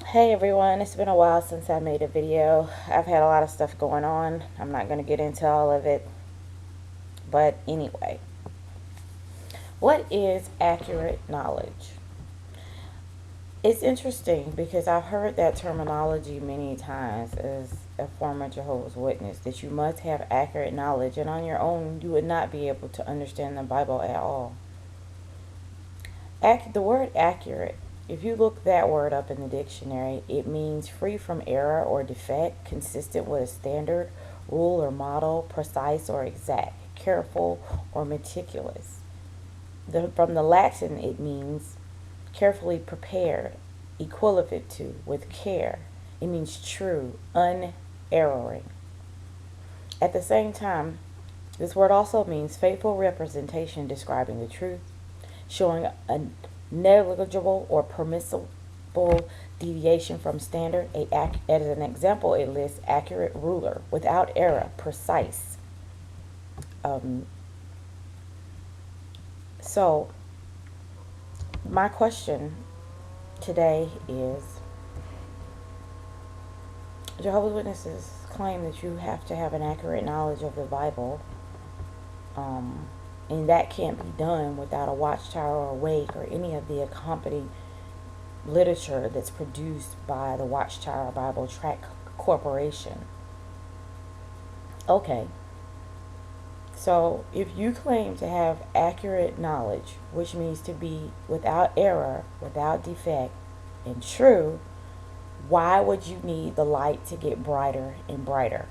Hey everyone, it's been a while since I made a video. I've had a lot of stuff going on. I'm not going to get into all of it. But anyway, what is accurate knowledge? It's interesting because I've heard that terminology many times as a former Jehovah's Witness that you must have accurate knowledge, and on your own, you would not be able to understand the Bible at all. The word accurate, if you look that word up in the dictionary, it means free from error or defect, consistent with a standard, rule or model, precise or exact, careful or meticulous. From the Latin, it means carefully prepared, equivalent to, with care. It means true, unerring. At the same time, this word also means faithful representation describing the truth, showing a negligible or permissible deviation from standard. As an example, it lists accurate ruler, without error, precise. Um, so, my question today is Jehovah's Witnesses claim that you have to have an accurate knowledge of the Bible, um, and that can't be done without a watchtower or wake or any of the accompanying literature that's produced by the Watchtower Bible Tract Corporation. Okay, so if you claim to have accurate knowledge, which means to be without error, without defect, and true, why would you need the light to get brighter and brighter?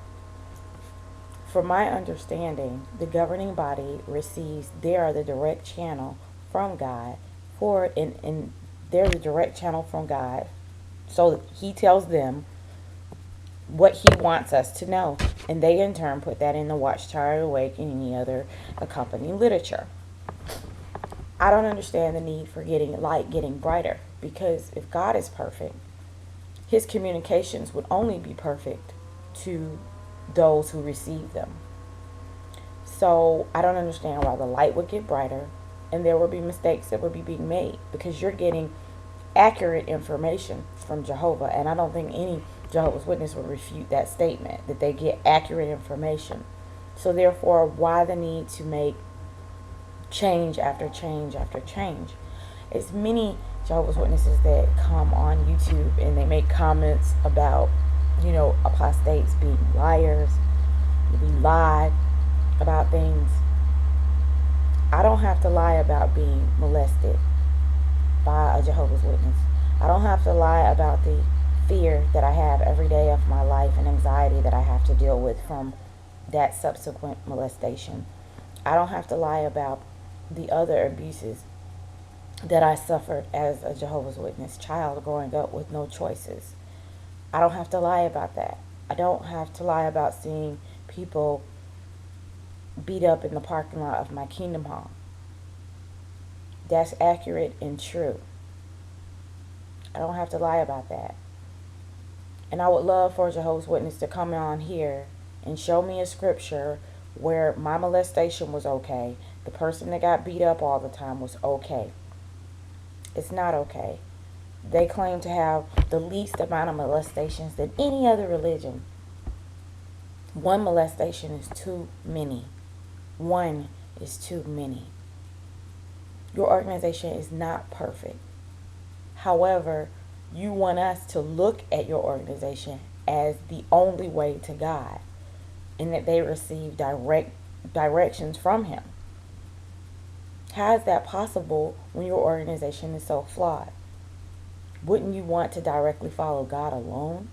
From my understanding, the governing body receives, they are the direct channel from God for, and they're the direct channel from God. So he tells them what he wants us to know. And they in turn put that in the Watchtower Awake and any other accompanying literature. I don't understand the need for getting light getting brighter, because if God is perfect, his communications would only be perfect to those who receive them. So I don't understand why the light would get brighter and there would be mistakes that would be being made, because you're getting accurate information from Jehovah. And I don't think any Jehovah's Witness would refute that statement, that they get accurate information. So therefore, why the need to make change after change after change? It's many Jehovah's Witnesses that come on YouTube and they make comments about, apostates being liars, we lie about things. I don't have to lie about being molested by a Jehovah's Witness. I don't have to lie about the fear that I have every day of my life and anxiety that I have to deal with from that subsequent molestation. I don't have to lie about the other abuses that I suffered as a Jehovah's Witness child growing up with no choices. I don't have to lie about that. I don't have to lie about seeing people beat up in the parking lot of my Kingdom Hall. That's accurate and true. I don't have to lie about that. And I would love for a Jehovah's Witness to come on here and show me a scripture where my molestation was okay. The person that got beat up all the time was okay. It's not okay. They claim to have the least amount of molestations than any other religion. One molestation is too many. One is too many. Your organization is not perfect. However, you want us to look at your organization as the only way to God, and that they receive directions from Him. How is that possible when your organization is so flawed? Wouldn't you want to directly follow God alone?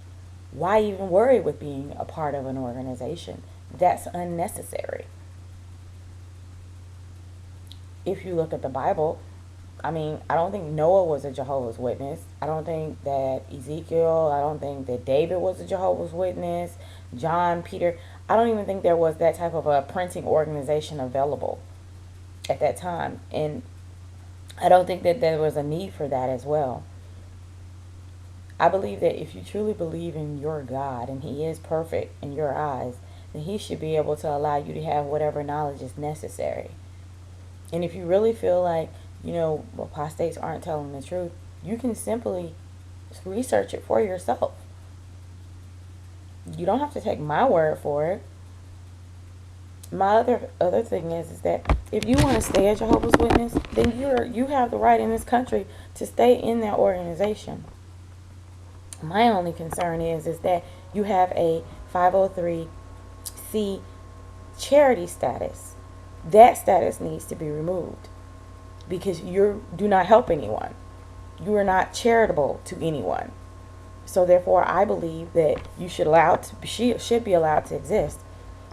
Why even worry with being a part of an organization? That's unnecessary. If you look at the Bible, I don't think Noah was a Jehovah's Witness. I don't think that Ezekiel, I don't think that David was a Jehovah's Witness. John, Peter, I don't even think there was that type of a printing organization available at that time. And I don't think that there was a need for that as well. I believe that if you truly believe in your God and He is perfect in your eyes, then He should be able to allow you to have whatever knowledge is necessary. And if you really feel like, apostates aren't telling the truth, you can simply research it for yourself. You don't have to take my word for it. My other thing is that if you want to stay a Jehovah's Witness, then you have the right in this country to stay in that organization. My only concern is that you have a 503c charity status. That status needs to be removed because you do not help anyone. You are not charitable to anyone. So therefore, I believe that you should be allowed to exist.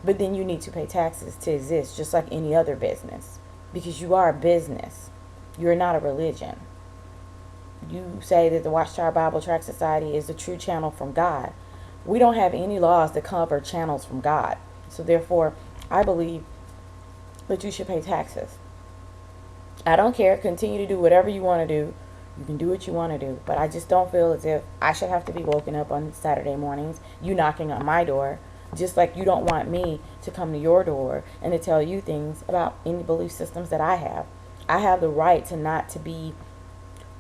But then you need to pay taxes to exist, just like any other business, because you are a business. You're not a religion. You say that the Watchtower Bible Tract Society is the true channel from God. We don't have any laws that cover channels from God. So therefore, I believe that you should pay taxes. I don't care. Continue to do whatever you want to do. You can do what you want to do. But I just don't feel as if I should have to be woken up on Saturday mornings, you knocking on my door, just like you don't want me to come to your door and to tell you things about any belief systems that I have. I have the right to not to be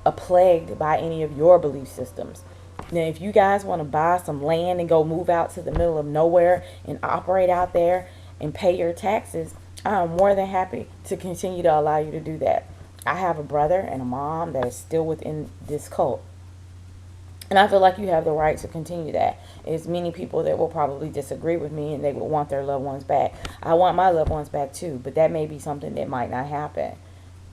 plagued by any of your belief systems. Now, if you guys want to buy some land and go move out to the middle of nowhere and operate out there and pay your taxes, I'm more than happy to continue to allow you to do that. I have a brother and a mom that is still within this cult. And I feel like you have the right to continue that. There's many people that will probably disagree with me and they will want their loved ones back. I want my loved ones back too, but that may be something that might not happen.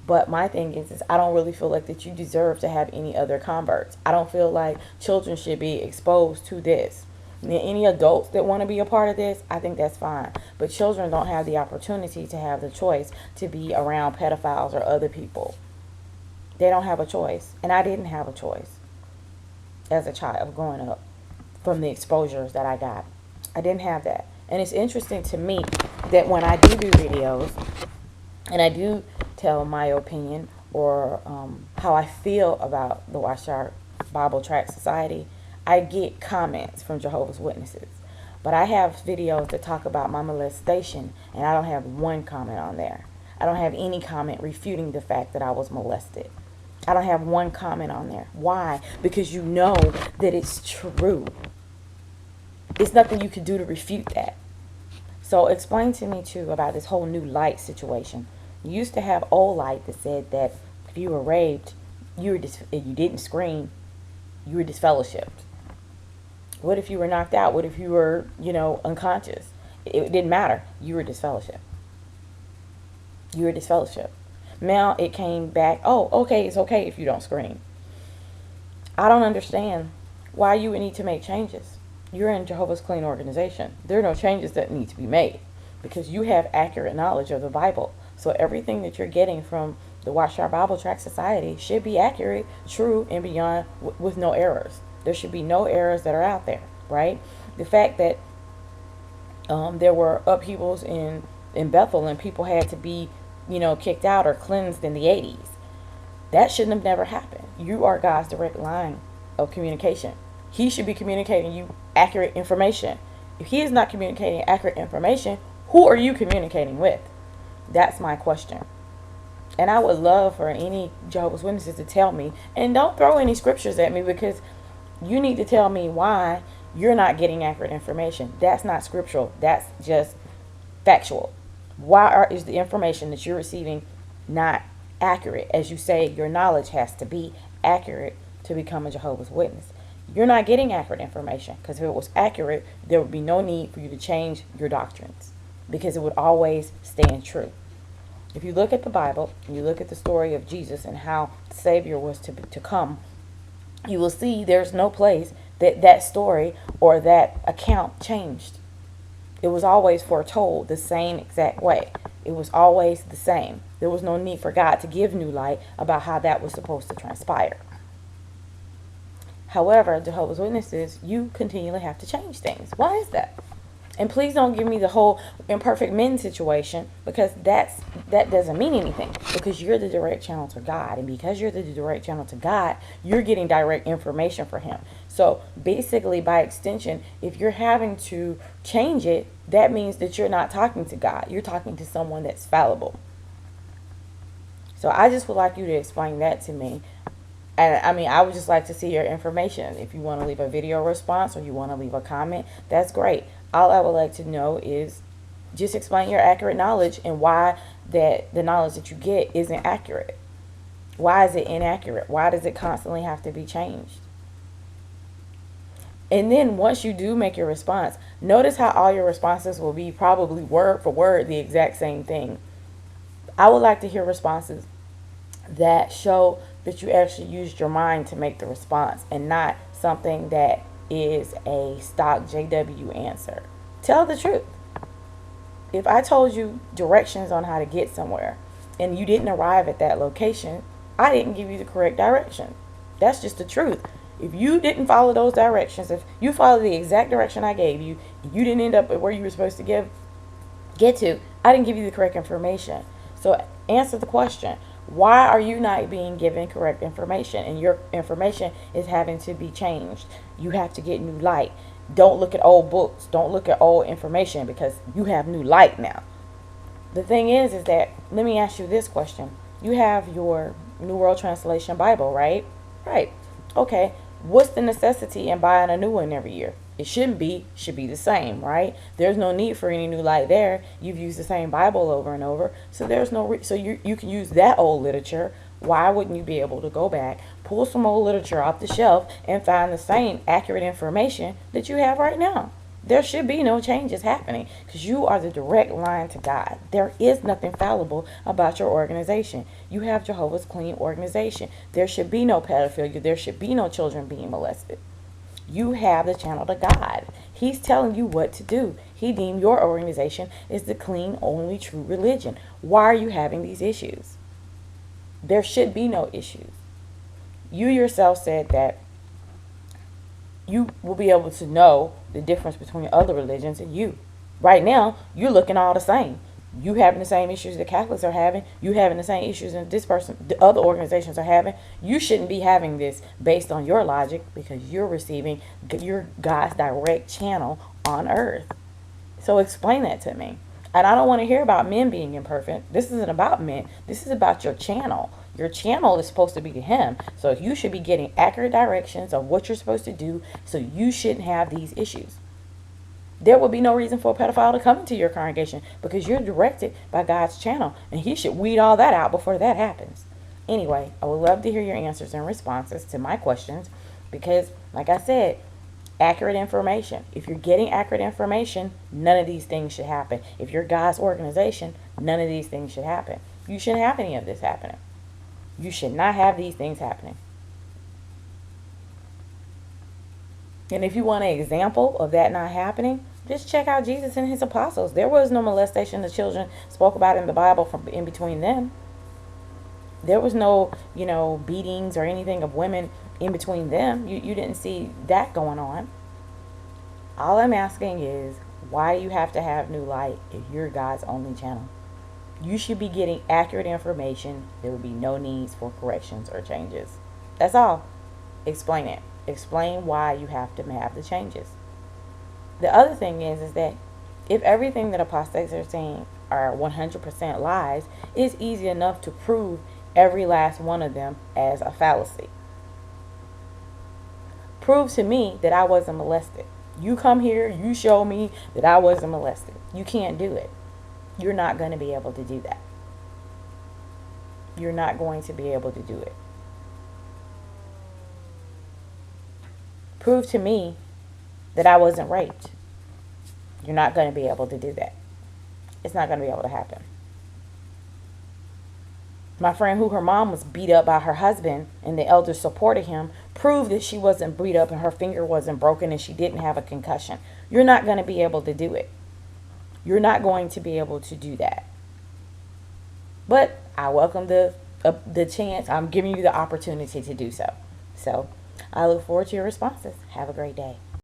But my thing is I don't really feel like that you deserve to have any other converts. I don't feel like children should be exposed to this. Any adults that want to be a part of this, I think that's fine. But children don't have the opportunity to have the choice to be around pedophiles or other people. They don't have a choice. And I didn't have a choice as a child growing up from the exposures that I got. I didn't have that. And it's interesting to me that when I do videos and I do tell my opinion or how I feel about the Watchtower Bible Tract Society, I get comments from Jehovah's Witnesses. But I have videos that talk about my molestation, and I don't have one comment on there. I don't have any comment refuting the fact that I was molested. I don't have one comment on there. Why? Because you know that it's true. There's nothing you can do to refute that. So explain to me, too, about this whole new light situation. You used to have old light that said that if you were raped, you didn't scream, you were disfellowshipped. What if you were knocked out? What if you were, unconscious? It didn't matter. You were disfellowshipped. You were disfellowshipped. Now it came back, oh, okay, it's okay if you don't scream. I don't understand why you would need to make changes. You're in Jehovah's Clean organization. There are no changes that need to be made because you have accurate knowledge of the Bible. So everything that you're getting from the Watchtower Bible Tract Society should be accurate, true, and beyond with no errors. There should be no errors that are out there, right? The fact that there were upheavals in Bethel and people had to be, kicked out or cleansed in the 80s. That shouldn't have never happened. You are God's direct line of communication. He should be communicating you accurate information. If he is not communicating accurate information, who are you communicating with? That's my question. And I would love for any Jehovah's Witnesses to tell me, and don't throw any scriptures at me because you need to tell me why you're not getting accurate information. That's not scriptural. That's just factual. Why is the information that you're receiving not accurate? As you say, your knowledge has to be accurate to become a Jehovah's Witness. You're not getting accurate information because if it was accurate, there would be no need for you to change your doctrines because it would always stand true. If you look at the Bible, and you look at the story of Jesus and how the Savior was to come, you will see there's no place that story or that account changed. It was always foretold the same exact way. It was always the same. There was no need for God to give new light about how that was supposed to transpire. However, Jehovah's Witnesses, you continually have to change things. Why is that? And please don't give me the whole imperfect men situation because that doesn't mean anything because you're the direct channel to God. And because you're the direct channel to God, you're getting direct information from him. So basically, by extension, if you're having to change it, that means that you're not talking to God. You're talking to someone that's fallible. So I just would like you to explain that to me. And I mean, I would just like to see your information. If you want to leave a video response or you want to leave a comment, that's great. All I would like to know is just explain your accurate knowledge and why that the knowledge that you get isn't accurate. Why is it inaccurate? Why does it constantly have to be changed? And then once you do make your response, notice how all your responses will be probably word for word the exact same thing. I would like to hear responses that show that you actually used your mind to make the response and not something that is a stock JW answer. Tell the truth. If I told you directions on how to get somewhere and you didn't arrive at that location, I didn't give you the correct direction. That's just the truth. If you didn't follow those directions, if you followed the exact direction I gave you, you didn't end up at where you were supposed to get to, I didn't give you the correct information. So answer the question. Why are you not being given correct information? And your information is having to be changed. You have to get new light. Don't look at old books. Don't look at old information because you have new light now. The thing is that, let me ask you this question. You have your New World Translation Bible, right? Right. Okay. What's the necessity in buying a new one every year? It shouldn't be. Should be the same, right? There's no need for any new light there. You've used the same Bible over and over, so there's no so you can use that old literature. Why wouldn't you be able to go back, pull some old literature off the shelf, and find the same accurate information that you have right now? There should be no changes happening because you are the direct line to God. There is nothing fallible about your organization. You have Jehovah's Clean organization. There should be no pedophilia. There should be no children being molested. You have the channel to God. He's telling you what to do. He deemed your organization is the clean, only true religion. Why are you having these issues? There should be no issues. You yourself said that you will be able to know the difference between other religions and you. Right now, you're looking all the same. You having the same issues the Catholics are having. You having the same issues that the other organizations are having. You shouldn't be having this based on your logic because you're receiving your God's direct channel on earth. So explain that to me. And I don't want to hear about men being imperfect. This isn't about men. This is about your channel. Your channel is supposed to be to him. So you should be getting accurate directions of what you're supposed to do. So you shouldn't have these issues. There would be no reason for a pedophile to come into your congregation because you're directed by God's channel. And he should weed all that out before that happens. Anyway, I would love to hear your answers and responses to my questions because, like I said, accurate information. If you're getting accurate information, none of these things should happen. If you're God's organization, none of these things should happen. You shouldn't have any of this happening. You should not have these things happening. And if you want an example of that not happening, just check out Jesus and his apostles. There was no molestation the children spoke about in the Bible from in between them. There was no, beatings or anything of women in between them. You didn't see that going on. All I'm asking is, why do you have to have new light if you're God's only channel? You should be getting accurate information. There will be no needs for corrections or changes. That's all. Explain it. Explain why you have to have the changes. The other thing is that if everything that apostates are saying are 100% lies, it's easy enough to prove every last one of them as a fallacy. Prove to me that I wasn't molested. You come here, you show me that I wasn't molested. You can't do it. You're not going to be able to do that. You're not going to be able to do it. Prove to me that I wasn't raped. You're not going to be able to do that. It's not going to be able to happen. My friend who her mom was beat up by her husband and the elders supported him proved that she wasn't beat up and her finger wasn't broken and she didn't have a concussion. You're not going to be able to do it. You're not going to be able to do that. But I welcome the chance. I'm giving you the opportunity to do so. So I look forward to your responses. Have a great day.